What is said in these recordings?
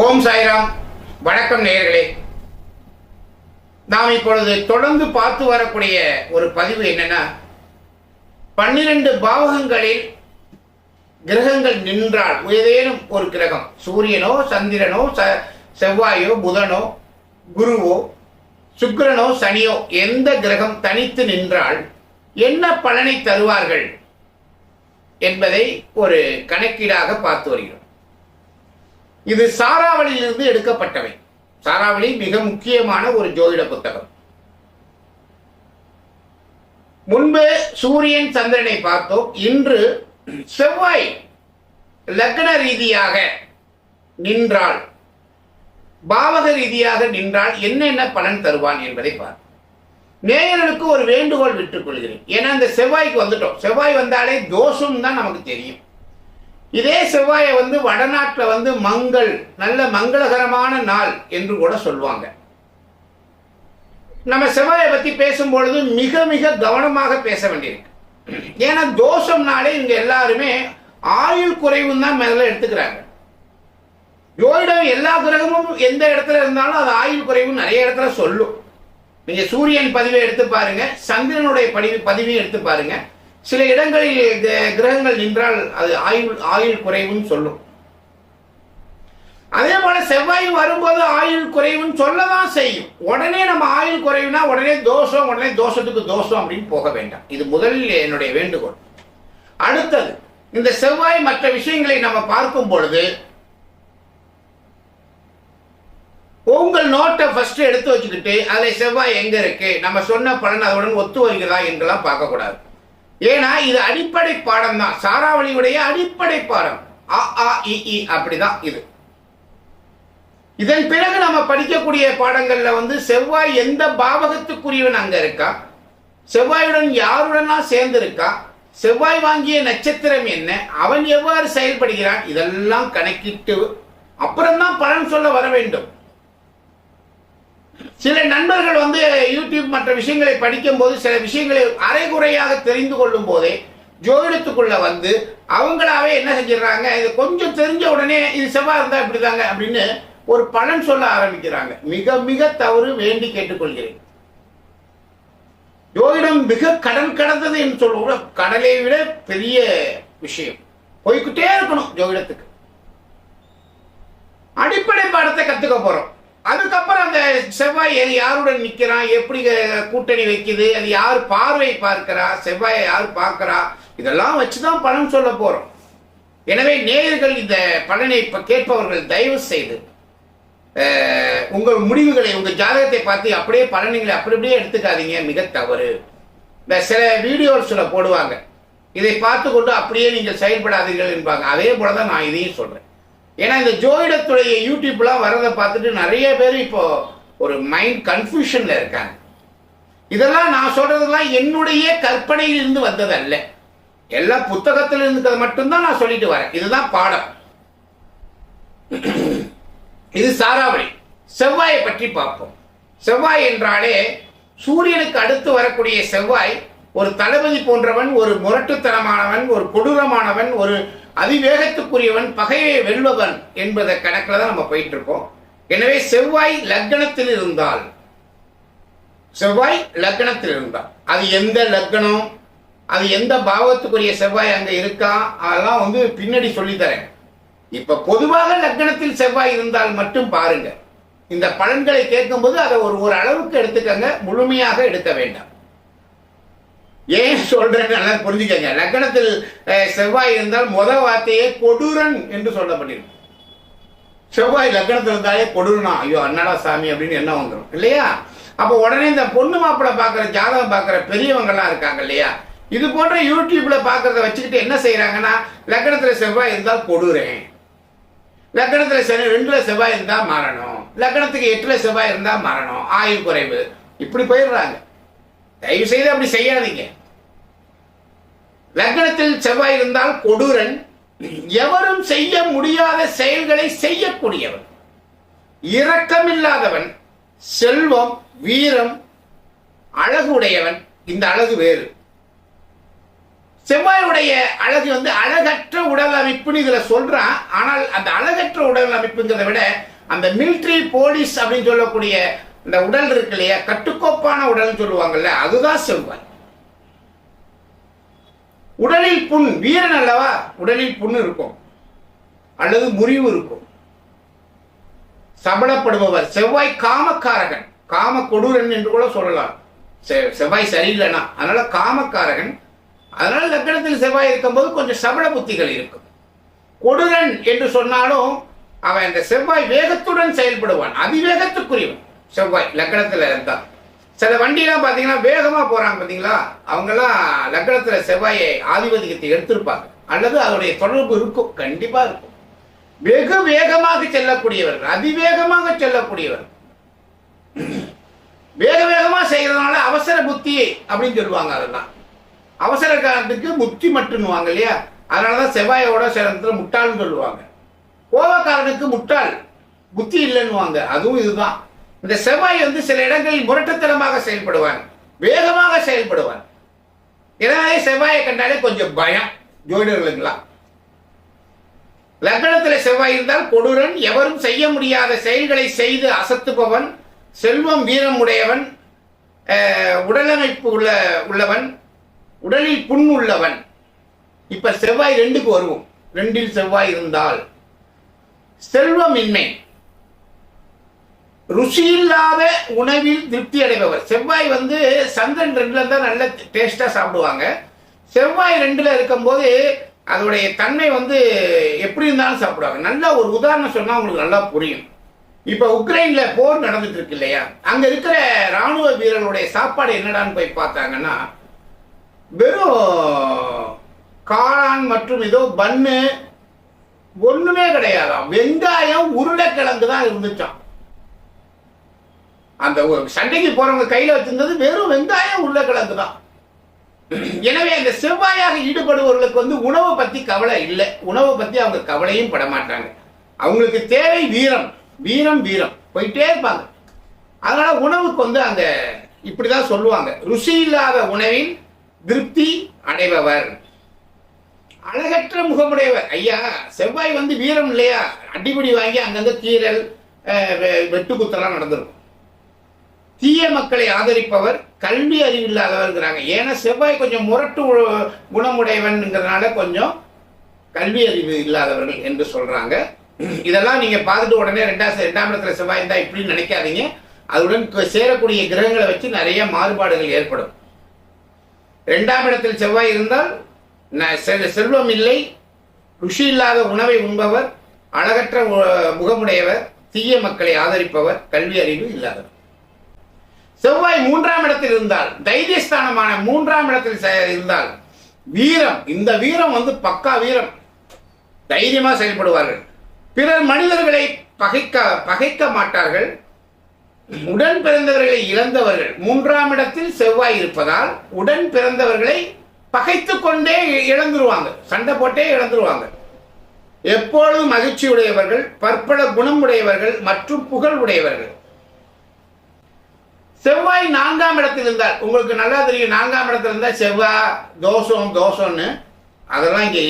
ஓம் சாய்ராம். வணக்கம் நேயர்களே. நாம் இப்பொழுது தொடர்ந்து பார்த்து வரக்கூடிய ஒரு பதிவு என்னன்னா, 12 பாவகங்களில் கிரகங்கள் நின்றால், ஏதேனும் ஒரு கிரகம், சூரியனோ சந்திரனோ செவ்வாயோ புதனோ குருவோ சுக்கிரனோ சனியோ, எந்த கிரகம் தனித்து நின்றால் என்ன பலனை தருவார்கள் என்பதை ஒரு கணக்கீடாக பார்த்து வருகிறோம். இது சாராவளியிலிருந்து எடுக்கப்பட்டவை. சாராவளி மிக முக்கியமான ஒரு ஜோதிட புத்தகம். முன்பு சூரியன் சந்திரனை பார்த்தோம். இன்று செவ்வாய் லக்ன ரீதியாக நின்றால், பாவக ரீதியாக நின்றால் என்னென்ன பலன் தருவான் என்பதை பார்ப்போம். நேயர்களுக்கு ஒரு வேண்டுகோள் விட்டுக் கொள்கிறேன். ஏன்னா இந்த செவ்வாய்க்கு வந்துட்டோம். செவ்வாய் வந்தாலே தோஷம் தான் நமக்கு தெரியும். இதே செவ்வாயை வடநாட்டில் மங்கள், நல்ல மங்களகரமான நாள் என்று கூட சொல்லுவாங்க. நம்ம செவ்வாயை பத்தி பேசும்பொழுது மிக மிக கவனமாக பேச வேண்டியிருக்கு. ஏன்னா தோஷம்னாலே இங்க எல்லாருமே ஆயுள் குறைவுன்னு தான் முதல்ல எடுத்துக்கிறாங்க. ஜோதிடம் எல்லா கிரகமும் எந்த இடத்துல இருந்தாலும் அது ஆயுள் குறைவு நிறைய இடத்துல சொல்லும். நீங்க சூரியன் பதிவை எடுத்து பாருங்க, சந்திரனுடைய பதிவை எடுத்து பாருங்க. சில இடங்களில் கிரகங்கள் நின்றால் அது ஆயுள் குறைவுன்னு சொல்லும். அதே போல செவ்வாய் வரும்போது ஆயுள் குறைவுன்னு சொல்லதான் செய்யும். உடனே நம்ம ஆயுள் குறைவுனா உடனே தோஷம், உடனே தோஷத்துக்கு தோஷம் அப்படின்னு போக வேண்டாம். இது முதலில் என்னுடைய வேண்டுகோள். அடுத்தது, இந்த செவ்வாய் மற்ற விஷயங்களை நம்ம பார்க்கும் பொழுது உங்கள் நோட்டை ஃபர்ஸ்ட் எடுத்து வச்சுக்கிட்டு அதில் செவ்வாய் எங்க இருக்கு, நம்ம சொன்ன பலன் அதோட ஒத்து வருகிறதா என்றெல்லாம் பார்க்க கூடாது. ஏன்னா இது அடிப்படை பாடம் தான், சாராவளியுடைய அடிப்படை பாடம். அ ஆ இ ஈ அப்படிதான் இது. இதன் பிறகு நம்ம படிக்கக்கூடிய பாடங்கள்ல செவ்வாய் எந்த பாவகத்துக்குரியவன் அங்க இருக்கா, செவ்வாயுடன் யாருடனா சேர்ந்து இருக்கா, செவ்வாய் வாங்கிய நட்சத்திரம் என்ன, அவன் எவ்வாறு செயல்படுகிறான், இதெல்லாம் கணக்கிட்டு அப்புறம்தான் பலன் சொல்ல வர வேண்டும். சில நண்பர்கள் யூடியூப் மற்ற விஷயங்களை படிக்கும் போது சில விஷயங்களை அரைகுறையாக தெரிந்து கொள்ளும் போதே ஜோதிடத்துக்குள்ள அவங்களாவே என்ன செஞ்சிடறாங்க, இது கொஞ்சம் தெரிஞ்ச உடனே இது செவ்வாய் இருந்தா இப்படிதாங்க அப்படின்னு ஒரு பலன் சொல்ல ஆரம்பிக்கிறாங்க. மிக மிக தவறு, வேண்டி கேட்டுக்கொள்கிறேன். ஜோதிடம் மிக கடல் கடந்தது என்று சொல்லுவோம். கடலை விட பெரிய விஷயம். போய்கிட்டே இருக்கணும். ஜோதிடத்துக்கு அடிப்படை பாடத்தை கத்துக்க போறோம். அதுக்கப்புறம் அந்த செவ்வாய் யாருடன் நிக்கிறான், எப்படி கூட்டணி வைக்குது, அது யார் பார்வை பார்க்கிறா, செவ்வாயை யார் பார்க்கிறா, இதெல்லாம் வச்சுதான் பலன் சொல்ல போறோம். எனவே நேயர்கள் இந்த பலனை கேட்பவர்கள் தயவு செய்து உங்கள் முடிவுகளை, உங்க ஜாதகத்தை பார்த்து அப்படியே பலன்களை அப்படியே எடுத்துக்காதீங்க. மிக தவறு. இந்த சில வீடியோஸ்ல போடுவாங்க, இதை பார்த்து கொண்டு அப்படியே நீங்கள் செயல்படாதீர்கள் என்பாங்க. அதே போலதான் நான் இதையும் சொல்றேன். ஏன்னா இந்த ஜோதிடத்துடைய யூடியூப்லாம் வரதை பார்த்துட்டு நிறைய பேர் இப்போ ஒரு மைண்ட் கன்ஃபியூஷன்ல இருக்காங்க. இதெல்லாம் நான் சொல்றதெல்லாம் என்னுடைய கற்பனையில் இருந்து வந்தது அல்ல, எல்லா புத்தகத்தில் இருக்கிறது மட்டும்தான் நான் சொல்லிட்டு வரேன். இதுதான் பாடம். இது சாராவளி. செவ்வாயை பற்றி பார்ப்போம். செவ்வாய் என்றாலே சூரியனுக்கு அடுத்து வரக்கூடிய செவ்வாய் ஒரு தளபதி போன்றவன், ஒரு முரட்டுத்தனமானவன், ஒரு கொடூரமானவன், ஒரு அதிவேகத்துக்குரியவன், பகையை வெல்பவன் என்பதை கணக்கில் தான் நம்ம போயிட்டு இருக்கோம். எனவே செவ்வாய் லக்னத்தில் இருந்தால், அது எந்த லக்னம், அது எந்த பாவத்துக்குரிய செவ்வாய் அங்க இருக்கா, அதெல்லாம் பின்னாடி சொல்லித்தரேன். இப்ப பொதுவாக லக்னத்தில் செவ்வாய் இருந்தால் மட்டும் பாருங்க. இந்த பலன்களை கேட்கும் போது அதை ஒரு அளவுக்கு எடுத்துக்கங்க, முழுமையாக எடுக்க வேண்டாம். ஏன் சொல்றேன்னு நல்லா புரிஞ்சுக்கங்க. லக்னத்தில் செவ்வாய் இருந்தால் முதல் வார்த்தையே கொடூரன் என்று சொல்லப்பட்டிருக்கும். செவ்வாய் லக்னத்தில் இருந்தாலே கொடூரனா, ஐயோ அண்ணாடா சாமி அப்படின்னு என்ன வந்துடும் இல்லையா? அப்போ உடனே இந்த பொண்ணு மாப்பிள்ளை பார்க்குற, ஜாதகம் பார்க்குற பெரியவங்கெல்லாம் இருக்காங்க இல்லையா, இது போன்ற யூடியூப்ல பார்க்கறத வச்சுக்கிட்டு என்ன செய்யறாங்கன்னா, லக்னத்தில் செவ்வாய் இருந்தால் கொடூரன், லக்னத்தில் 2ல செவ்வாய் இருந்தா மரணம், லக்னத்துக்கு 8ல செவ்வாய் இருந்தா மரணம், ஆயுள் குறைவு, இப்படி போயிடுறாங்க. தயவு செய்து அப்படி செய்யாதீங்க. லக்னத்தில் செவ்வாய் இருந்தால் கொடூரன், எவரும் செய்ய முடியாத செயல்களை செய்யக்கூடியவன், இரக்கமில்லாதவன், செல்வம், வீரம், அழகு உடையவன். இந்த அழகு வேறு. செவ்வாயுடைய அழகு வந்து அழகற்ற உடல் அமைப்புன்னு இதுல சொல்றான். ஆனால் அந்த அழகற்ற உடல் அமைப்புங்கிறத விட அந்த மிலிட்ரி போலீஸ் அப்படின்னு சொல்லக்கூடிய இந்த உடல் இருக்கு இல்லையா, கட்டுக்கோப்பான உடல் சொல்லுவாங்கல்ல, அதுதான் செவ்வாய். உடலில் புண், வீரன் அல்லவா, உடலில் புண் இருக்கும் அல்லது முறிவு இருக்கும். சபலப்படுபவர். செவ்வாய் காமக்காரகன், காம கொடூரன் என்று கூட சொல்லலாம். செவ்வாய் சரியில்லைனா, அதனால காமக்காரகன். அதனால லக்னத்தில் செவ்வாய் இருக்கும்போது கொஞ்சம் சபல புத்திகள் இருக்கும். கொடூரன் என்று சொன்னாலும் அவன் இந்த செவ்வாய் வேகத்துடன் செயல்படுவான், அதிவேகத்துக்குரியவன் செவ்வாய் லக்னத்தில் இருந்தான். சில வண்டியெல்லாம் பார்த்தீங்கன்னா வேகமாக போகிறாங்க பார்த்தீங்களா, அவங்கெல்லாம் லக்னத்தில் செவ்வாயை ஆதிபத்தியத்தை எடுத்திருப்பாங்க அல்லது அதோடைய தொடர்பு இருக்கும், கண்டிப்பாக இருக்கும். வெகு வேகமாக செல்லக்கூடியவர்கள், அதிவேகமாக செல்லக்கூடியவர்கள். வேக வேகமாக செய்கிறதுனால அவசர புத்தி அப்படின்னு சொல்லுவாங்க. அதெல்லாம் அவசர காலத்துக்கு புத்தி மட்டும்னுவாங்க இல்லையா, அதனாலதான் செவ்வாயோட சில முட்டாள்னு சொல்லுவாங்க. கோபக்காரனுக்கு முட்டாள், புத்தி இல்லைன்னுவாங்க. அதுவும் இதுதான். இந்த செவ்வாய் வந்து சில இடங்களில் முரட்டுத்தனமாக செயல்படுவான், வேகமாக செயல்படுவான். எனவே செவ்வாயை கண்டாலே கொஞ்சம் பயம் ஜோதிடர்களுக்கெல்லாம். லக்னத்தில் செவ்வாய் இருந்தால் கொடூரன், எவரும் செய்ய முடியாத செயல்களை செய்து அசத்துபவன், செல்வம் வீரம் உடையவன், உடலமைப்பு உள்ளவன், உடலில் புண் உள்ளவன். இப்ப செவ்வாய் 2க்கு வருவோம். 2ல் செவ்வாய் இருந்தால் செல்வமின்மை, ருசி இல்லாத உணவில் திருப்தி அடைபவர். செவ்வாய் வந்து சந்திரன் 2ல தான் நல்ல டேஸ்டா சாப்பிடுவாங்க. செவ்வாய் 2ல இருக்கும்போது அதோடைய தன்மை வந்து எப்படி இருந்தாலும் சாப்பிடுவாங்க. நல்ல ஒரு உதாரணம் சொன்னா உங்களுக்கு நல்லா புரியும். இப்ப உக்ரைன்ல போர் நடந்துட்டு இருக்கு இல்லையா, அங்க இருக்கிற ராணுவ வீரர்களுடைய சாப்பாடு என்னடான்னு போய் பார்த்தாங்கன்னா வெறும் காளான் மற்றும் ஏதோ பன்னு, ஒண்ணுமே கிடையாதாம். வெங்காயம் உருளைக்கிழங்கு தான் இருந்துச்சான். அந்த சண்டைக்கு போறவங்க கையில வச்சிருந்தது வெறும் வெங்காயம் உருளைக்கிழங்கு தான். எனவே அந்த செவ்வாயாக ஈடுபடுபவர்களுக்கு வந்து உணவை பத்தி கவலை இல்லை, உணவை பத்தி அவங்க கவலையும் பட மாட்டாங்க. அவங்களுக்கு தேவை வீரம், வீரம் வீரம் போயிட்டே இருப்பாங்க. அதனால உணவுக்கு வந்து அந்த இப்படிதான் சொல்லுவாங்க, ருசி இல்லாத உணவில் திருப்தி அடைபவர், அழகற்ற முகமுடையவர். ஐயா செவ்வாய் வந்து வீரம் இல்லையா, அடிப்படி வாங்கி அங்கங்க கீரல் வெட்டுக்குத்தெல்லாம் நடந்திருக்கும். தீய மக்களை ஆதரிப்பவர், கல்வி அறிவு இல்லாதவர்ங்கிறாங்க. ஏன்னா செவ்வாய் கொஞ்சம் முரட்டு குணமுடையவன்ங்கிறதுனால கொஞ்சம் கல்வி அறிவு இல்லாதவர்கள் என்று சொல்றாங்க. இதெல்லாம் நீங்க பார்த்துட்டு உடனே 2ஆம் இடத்துல செவ்வாய் இருந்தா இப்படின்னு நினைக்காதீங்க. அதுடன் சேரக்கூடிய கிரகங்களை வச்சு நிறைய மாறுபாடுகள் ஏற்படும். 2ஆம் இடத்தில் செவ்வாய் இருந்தால் செல்வம் இல்லை, ருசி இல்லாத உணவை உண்பவர், அழகற்ற முகமுடையவர், தீய மக்களை ஆதரிப்பவர், கல்வி அறிவு இல்லாதவர். செவ்வாய் 3ஆம் இடத்தில் இருந்தால், தைரியஸ்தானமான 3ஆம் இடத்தில் இருந்தால் வீரம், இந்த வீரம் வந்து பக்கா வீரம், தைரியமா செயல்படுவார்கள். பிறர் மனிதர்களை பகைக்க மாட்டார்கள். உடன் பிறந்தவர்களை இழந்தவர்கள், 3ஆம் இடத்தில் செவ்வாய் இருப்பதால் உடன் பிறந்தவர்களை பகைத்து கொண்டே இழந்துருவாங்க, சண்டை போட்டே இழந்துருவாங்க. எப்பொழுதும் மகிழ்ச்சி உடையவர்கள், பற்பல குணம் உடையவர்கள் மற்றும் புகழ் உடையவர்கள். செவ்வாய் 4ஆம் இடத்தில் இருந்தால், உங்களுக்கு நல்லா தெரியும் 4ஆம் இடத்துல இருந்தா செவ்வாய் தோஷம்னு அதெல்லாம் இங்க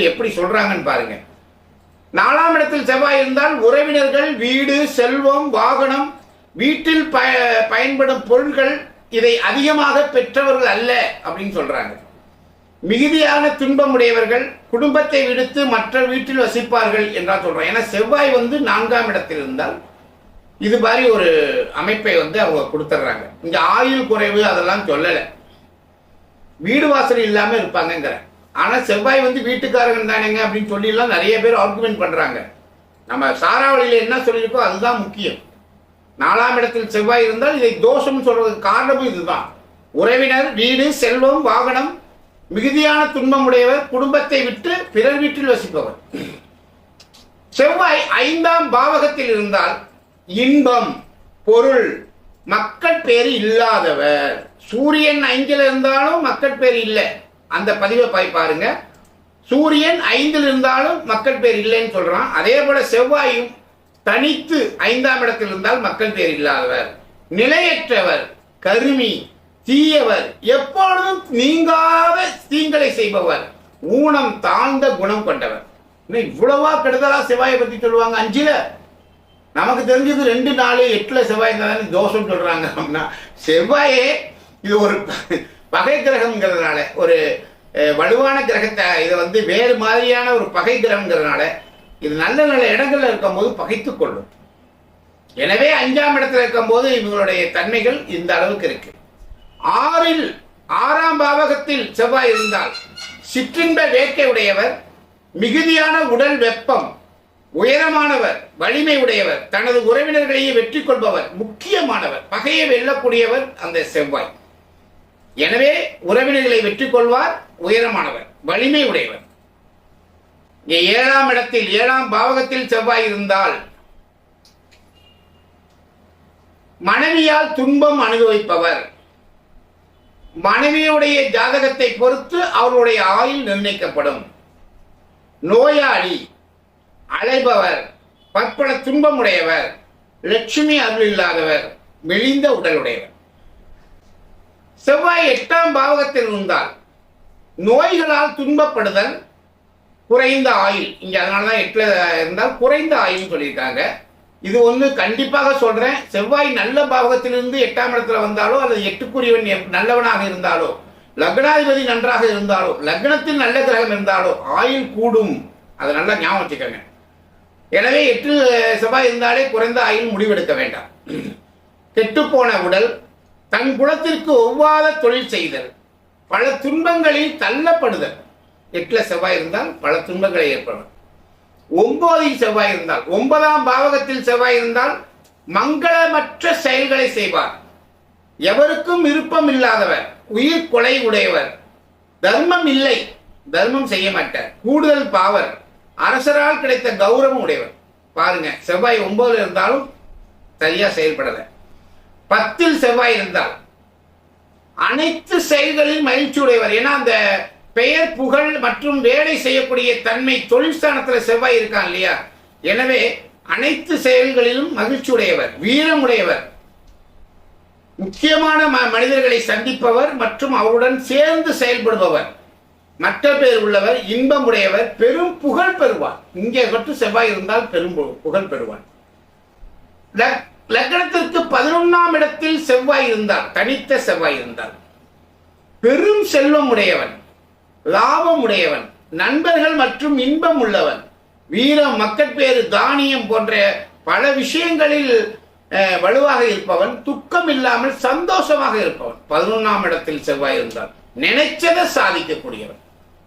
எப்படி சொல்றாங்கன்னு பாருங்க. 4ஆம் இடத்தில் செவ்வாய் இருந்தால் உறவினர்கள், வீடு, செல்வம், வாகனம், வீட்டில் பயன்படும் பொருட்கள் இதை அதிகமாக பெற்றவர்கள் அல்ல அப்படின்னு சொல்றாங்க. மிகுதியான துன்பம் உடையவர்கள், குடும்பத்தை விடுத்து மற்ற வீட்டில் வசிப்பார்கள் என்றால் சொல்றாங்க. ஏன்னா செவ்வாய் வந்து 4ஆம் இடத்தில் இருந்தால் இது மாதிரி ஒரு அமைப்பை வந்து அவங்க கொடுத்துட்றாங்க. இங்க ஆயுள் குறைவு அதெல்லாம் சொல்லலை, வீடு வாசல் இல்லாம இருப்பாங்கிற. ஆனா செவ்வாய் வந்து வீட்டுக்காரங்க தானேங்க அப்படின்னு சொல்லி எல்லாம் நிறைய பேர் ஆர்குமெண்ட் பண்றாங்க. நம்ம சாராவளியில என்ன சொல்லியிருக்கோ அதுதான் முக்கியம். 4ஆம் இடத்தில் செவ்வாய் இருந்தால் இதை தோஷம் சொல்றதுக்கு காரணமும் இதுதான். உறவினர், வீடு, செல்வம், வாகனம், மிகுதியான துன்பம் உடையவர், குடும்பத்தை விட்டு பிறர் வீட்டில் வசிப்பவர். செவ்வாய் 5ஆம் பாவகத்தில் இருந்தால் இன்பம், பொருள், மக்கள் பேரு இல்லாதவர். சூரியன் 5ல் இருந்தாலும் மக்கள் பேர் இல்லை, அந்த பதிவை பாருங்க. சூரியன் 5ல் இருந்தாலும் மக்கள் பேர் இல்லைன்னு சொல்றான். அதே போல செவ்வாயும் தனித்து 5ஆம் இடத்தில் இருந்தால் மக்கள் பேர் இல்லாதவர், நிலையற்றவர், கருமி, தீயவர், எப்பொழுதும் நீங்காத தீங்களை செய்பவர், ஊனம் தாழ்ந்த குணம் கொண்டவர். இவ்வளவா கெடுதலா செவ்வாயை பத்தி சொல்லுவாங்க 5ல. நமக்கு தெரிஞ்சது 2, 4, 8ல செவ்வாய் தான் தோஷம் சொல்றாங்க. அப்படின்னா செவ்வாயே இது ஒரு பகை கிரகம்ங்கிறதுனால, ஒரு வலுவான கிரகத்தை, இதை வந்து வேறு மாதிரியான ஒரு பகை கிரகம்ங்கிறதுனால இது நல்ல நல்ல இடங்கள்ல இருக்கும்போது பகைத்துக் கொள்ளும். எனவே 5ஆம் இடத்துல இருக்கும்போது இவங்களுடைய தன்மைகள் இந்த அளவுக்கு இருக்கு. 6ஆம் பாவகத்தில் செவ்வாய் இருந்தால் சிற்றின்ப வேட்கை உடையவர், மிகுதியான உடல் வெப்பம், உயரமானவர், வலிமை உடையவர், தனது உறவினர்களையே வெற்றி கொள்பவர், முக்கியமானவர், பகையை வெல்லக்கூடியவர் அந்த செவ்வாய். எனவே உறவினர்களை வெற்றி கொள்வார், உயரமானவர், வலிமை உடையவர். 7ஆம் இடத்தில் 7ஆம் பாவகத்தில் செவ்வாய் இருந்தால் மனைவியால் துன்பம் அனுபவிப்பவர், மனைவியுடைய ஜாதகத்தை பொறுத்து அவருடைய ஆயுள் நிர்ணயிக்கப்படும், நோயாளி, அலைபவர், பற்பல துன்பமுடையவர், லட்சுமி அருள் இல்லாதவர், மெலிந்த உடலுடையவர். செவ்வாய் 8ஆம் பாவகத்தில் இருந்தால் நோய்களால் துன்பப்படுதல், குறைந்த ஆயுள். இங்க அதனாலதான் 8ல இருந்தால் குறைந்த ஆயுள் சொல்லியிருக்காங்க. இது ஒண்ணு கண்டிப்பாக சொல்றேன். செவ்வாய் நல்ல பாவகத்திலிருந்து 8ஆம் இடத்துல வந்தாலோ அல்லது 8க்குரியவன் நல்லவனாக இருந்தாலோ, லக்னாதிபதி நன்றாக இருந்தாலோ, லக்னத்தில் நல்ல கிரகம் இருந்தாலோ ஆயுள் கூடும். அதை நல்லா ஞாபகம் வச்சுக்கோங்க. எனவே 8 செவ்வாய் இருந்தாலே குறைந்த ஆயுள் முடிவெடுக்க வேண்டாம். கெட்டுப்போன உடல், தன் குலத்திற்கு ஒவ்வாத தொழில் செய்தல், பல துன்பங்களில் தள்ளப்படுதல். 8ல செவ்வாய் இருந்தால் பல துன்பங்களை ஏற்படும். 9இல் செவ்வாய் இருந்தால், 9ஆம் பாவகத்தில் செவ்வாய் இருந்தால் மங்களமற்ற செயல்களை செய்வார், எவருக்கும் விருப்பம் இல்லாதவர், உயிர் கொலை உடையவர், தர்மம் இல்லை, தர்மம் செய்ய மாட்டார், கூடுதல் பாவர், அரசரால் கிடைத்த கௌரவம் உடையவர். பாருங்க, செவ்வாய் 9ல் இருந்தாலும் சரியா செயல்படல. 10இல் செவ்வாய் இருந்தால் அனைத்து செயல்களில் மகிழ்ச்சி உடையவர். ஏன்னா அந்த பெயர், புகழ் மற்றும் வேலை செய்யக்கூடிய தன்மை தொழில் ஸ்தானத்துல செவ்வாய் இருக்கான் இல்லையா? எனவே அனைத்து செயல்களிலும் மகிழ்ச்சி உடையவர், வீரம் உடையவர், முக்கியமான மனிதர்களை சந்திப்பவர் மற்றும் அவருடன் சேர்ந்து செயல்படுபவர், மற்ற பேர் உள்ளவர், இன்பம் உடையவர், பெரும் புகழ் பெறுவார். இங்கே மட்டும் செவ்வாய் இருந்தால் பெரும் புகழ் பெறுவார். லக்னத்திற்கு 11ஆம் இடத்தில் செவ்வாய் இருந்தால், தனித்த செவ்வாய் இருந்தால் பெரும் செல்வம் உடையவன், லாபம் உடையவன், நண்பர்கள் மற்றும் இன்பம் உள்ளவன், வீரம், மக்கட்பேறு, தானியம் போன்ற பல விஷயங்களில் வலுவாக இருப்பவன், துக்கம் இல்லாமல் சந்தோஷமாக இருப்பவன். 11ஆம் இடத்தில் செவ்வாய் இருந்தால் நினைச்சதை சாதிக்கக்கூடியவன்.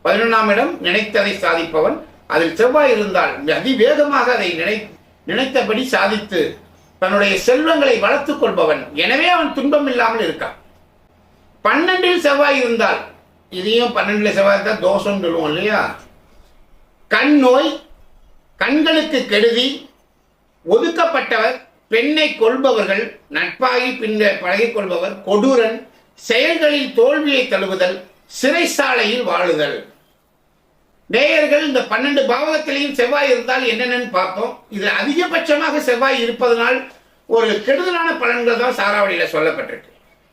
11ஆம் இடம் நினைத்ததை சாதிப்பவன். அதில் செவ்வாய் இருந்தால் அதிவேகமாக அதை நினைத்தபடி சாதித்து தன்னுடைய செல்வங்களை வளர்த்துக் கொள்பவன். எனவே அவன் துன்பம் இல்லாமல் இருக்கான். 12இல் செவ்வாய் இருந்தால், இதையும் 12ல செவ்வாய் இருந்தால் தோஷம் சொல்லுவோம் இல்லையா? கண் நோய், கண்களுக்கு கெடுதி, ஒதுக்கப்பட்டவர், பெண்ணை கொள்பவர்கள், நட்பாகி பின்ன பழகிக் கொள்பவர், கொடூரன், செயல்களில் தோல்வியை தழுவுதல், சிறைசாலையில் வாழுதல். நேயர்கள், இந்த 12 பாவகத்திலையும் செவ்வாய் இருந்தால் என்னென்னு பார்த்தோம். இது அதிகபட்சமாக செவ்வாய் இருப்பதனால் ஒரு கெடுதலான பலன்கள் தான் சாராவளியில சொல்லப்பட்டிருக்கு.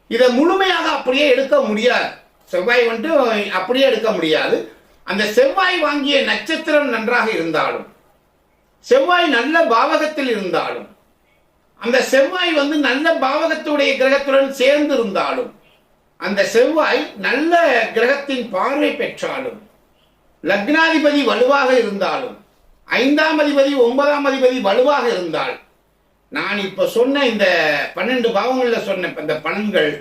இதை முழுமையாக அப்படியே எடுக்க முடியாது. செவ்வாய் அப்படியே எடுக்க முடியாது. அந்த செவ்வாய் வாங்கிய நட்சத்திரம் நன்றாக இருந்தாலும், செவ்வாய் நல்ல பாவகத்தில் இருந்தாலும், அந்த செவ்வாய் நல்ல பாவகத்துடைய கிரகத்துடன் சேர்ந்து இருந்தாலும், அந்த செவ்வாய் நல்ல கிரகத்தின் பார்வை பெற்றாலும், லக்னாதிபதி வலுவாக இருந்தாலும், 5ஆம் அதிபதி 9ஆம் அதிபதி வலுவாக இருந்தால், நான் இப்ப சொன்ன இந்த 12 பாவங்கள்ல சொன்ன இந்த பலன்கள்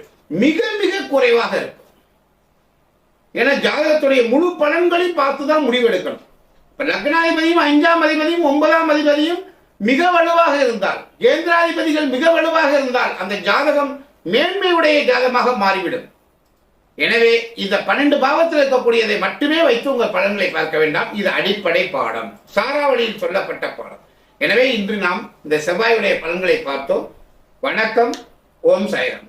மிக மிக குறைவாக இருக்கும். ஏன்னா ஜாதகத்துடைய முழு பலன்களையும் பார்த்துதான் முடிவெடுக்கணும். இப்ப லக்னாதிபதியும் 5ஆம் அதிபதியும் 9ஆம் அதிபதியும் மிக வலுவாக இருந்தால், கேந்திராதிபதிகள் மிக வலுவாக இருந்தால் அந்த ஜாதகம் மேன்மையுடைய ஜாதகமாக மாறிவிடும். எனவே இந்த 12 பாவத்தில் இருக்கக்கூடியதை மட்டுமே வைத்து உங்கள் பலன்களை பார்க்க வேண்டாம். இது அடிப்படை பாடம், சாராவளியில் சொல்லப்பட்ட பாடம். எனவே இன்று நாம் இந்த செவ்வாயுடைய பலன்களை பார்த்தோம். வணக்கம். ஓம் சாய்ராம்.